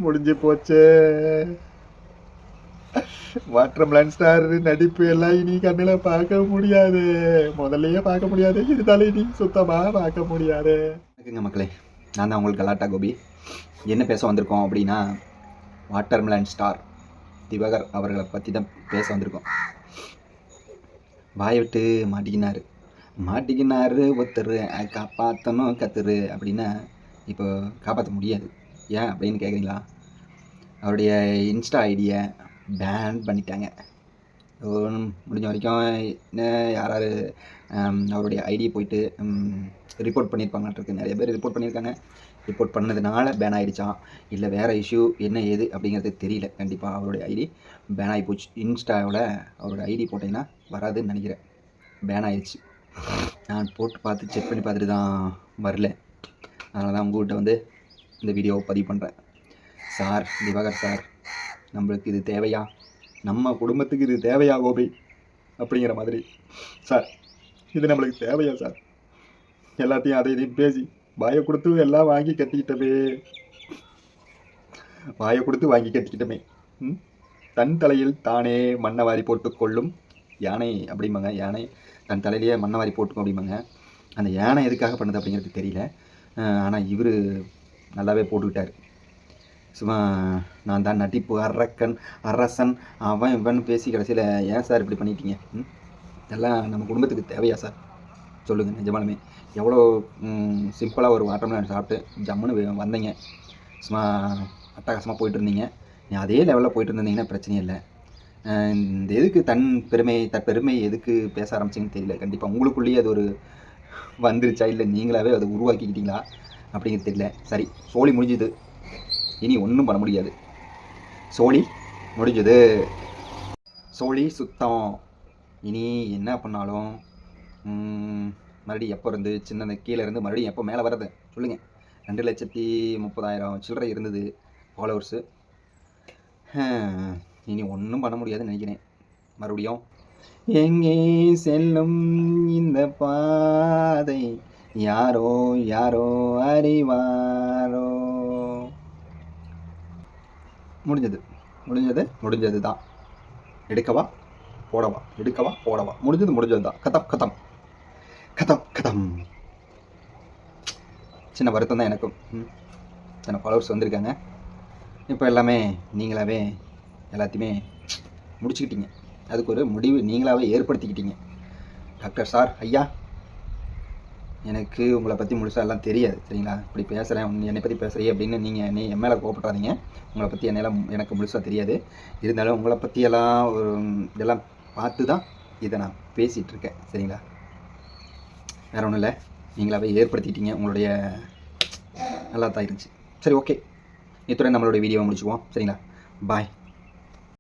முடிஞ்சு போச்சு. Watermelon star நடிப்பு எல்லாம் இனி கண்ணுல பார்க்க முடியாது. முதல்லயே பார்க்க முடியாது, இருந்தாலும் இனி சுத்தமா பார்க்க முடியாது. இருக்குங்க மக்களே, நான் தான் உங்களுக்கு கலாட்டா கோபி. என்ன பேச வந்திருக்கோம் அப்படின்னா, வாட்டர்மெலன் ஸ்டார் திவாகர் அவர்களை பற்றி தான் பேச வந்திருக்கோம். வாயை விட்டு மாட்டிக்கினாரு ஒருத்தர், காப்பாற்றணும் கத்துரு அப்படின்னா இப்போ காப்பாற்ற முடியாது. ஏன் அப்படின்னு கேட்குறீங்களா? அவருடைய இன்ஸ்டா ஐடியை பேன் பண்ணிட்டாங்க. முடிஞ்ச வரைக்கும் யார் அவருடைய ஐடியை போயிட்டு ரிப்போர்ட் பண்ணியிருப்பாங்கன்ட்டு நிறைய பேர் ரிப்போர்ட் பண்ணியிருக்காங்க. ரிப்போர்ட் பண்ணதுனால பேன் ஆகிடுச்சான், இல்லை வேறு இஷ்யூ என்ன ஏது அப்படிங்கிறது தெரியல. கண்டிப்பாக அவருடைய ஐடி பேன் ஆகி போச்சு. இன்ஸ்டாவில் அவரோட ஐடி போட்டிங்கன்னா வராதுன்னு நினைக்கிறேன், பேன் ஆகிடுச்சு. நான் போட்டு பார்த்து செக் பண்ணி பார்த்துட்டு தான் வரல. அதனால தான் உங்கள்கிட்ட வந்து இந்த வீடியோவை பதிவு பண்ணுறேன். சார் திவாகர் சார், நம்மளுக்கு இது தேவையா? நம்ம குடும்பத்துக்கு இது தேவையா கோபி அப்படிங்கிற மாதிரி. சார், இது நம்மளுக்கு தேவையா சார்? எல்லாத்தையும் அதை இதையும் பேசி வாயை கொடுத்து எல்லாம் வாங்கி கட்டிக்கிட்டோமே. தன் தலையில் தானே மண்ணை வாரி போட்டுக்கொள்ளும் யானை அப்படிம்பாங்க. யானை தன் தலையிலேயே மண்ணை வாரி போட்டுக்கும் அப்படிம்பாங்க. அந்த யானை எதுக்காக பண்ணது அப்படிங்கிறது தெரியல. ஆனால் இவர் நல்லாவே போட்டுக்கிட்டார். சும்மா நான் தான் நடிப்பு அரசன் அவன் இவன் பேசி கடைசியில் ஏன் சார் இப்படி பண்ணிட்டீங்க? எல்லாம் நம்ம குடும்பத்துக்கு தேவையா சார்? சொல்லுங்கள். நிஜமாலுமே எவ்வளோ சிம்பிளாக ஒரு வாட்டர்மெலன் சாப்பிட்டு ஜம்முன்னு வந்தீங்க, சும்மா அட்டகாசமாக போயிட்டு இருந்தீங்க. நீ அதே லெவலில் போயிட்டு இருந்தீங்கன்னா பிரச்சனையே இல்லை. இந்த எதுக்கு தற்பெருமை எதுக்கு பேச ஆரம்பிச்சிங்கன்னு தெரியல. கண்டிப்பாக உங்களுக்குள்ளேயே அது ஒரு வந்துருச்சா, இல்லை நீங்களாவே அதை உருவாக்கிக்கிட்டீங்களா அப்படிங்கிறது தெரியல. சரி, சோழி முடிஞ்சுது, இனி ஒன்றும் பண்ண முடியாது. சோழி முடிஞ்சது, சோழி சுத்தம். இனி என்ன பண்ணாலும் மறுபடியும் எப்போ இருந்து சின்ன கீழே இருந்து மறுபடியும் எப்போ மேலே வர்றது சொல்லுங்கள். 2,30,000 சில்லறை இருந்தது ஃபாலோவர்ஸு. இனி ஒன்றும் பண்ண முடியாதுன்னு நினைக்கிறேன். மறுபடியும் எங்கே செல்லும் இந்த பாதை யாரோ யாரோ அறிவாரோ. முடிஞ்சது தான். எடுக்கவா போடவா, முடிஞ்சது தான். கதம். சின்ன வருத்தம் தான் எனக்கும். சின்ன ஃபாலோவர்ஸ் வந்திருக்காங்க. இப்போ எல்லாமே நீங்களாவே எல்லாத்தையுமே முடிச்சுக்கிட்டீங்க. அதுக்கு ஒரு முடிவு நீங்களாவே ஏற்படுத்திக்கிட்டீங்க. டாக்டர் சார் ஐயா, எனக்கு உங்களை பற்றி முழுசாக எல்லாம் தெரியாது, சரிங்களா? இப்படி பேசுகிறேன், என்னை பற்றி பேசுகிறீ அப்படின்னு நீங்கள் என் மேலே கோபப்படாதீங்க. உங்களை பற்றி எனக்கு முழுசாக தெரியாது. இருந்தாலும் உங்களை பற்றியெல்லாம் இதெல்லாம் பார்த்து தான் இதை நான் பேசிகிட்ருக்கேன், சரிங்களா? வேறு ஒன்றும் இல்லை, நீங்களாவே ஏற்படுத்திட்டீங்க. உங்களுடைய நல்லா தான் இருந்துச்சு. சரி, ஓகே, இத்துடன் நம்மளுடைய வீடியோவை முடிச்சுக்குவோம், சரிங்களா? பாய்.